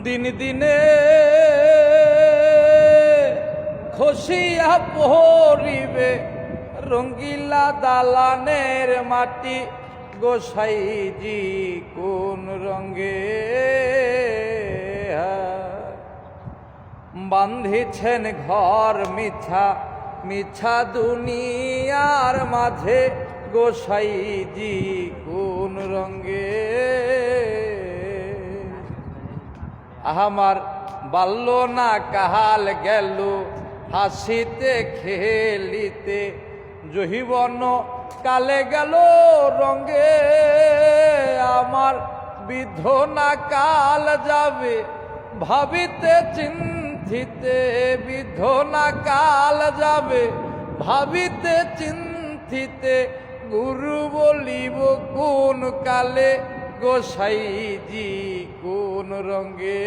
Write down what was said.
দিন দিনে খসিয়া পড়িবে রঙ্গিলা দালানের মাটি, গোসাইজি কোন রঙ্গে বাঁধিছেন ঘর মিছা মিছা দুনিয়ার মাঝে, গোসাইজি কোন রঙ্গে। আমার বাল্য না কাহাল গেল হাসিতে খেলিতে, জহিবন কালে গেল রঙ্গে। আমার বৃদ্ধ না কাল যাবে ভাবিতে চিন্তিতে, বৃদ্ধ না কাল যাবে ভাবিতে চিন্তিতে, গুরু বলিব কোন কালে, গোসাইজি কোন রঙ্গে।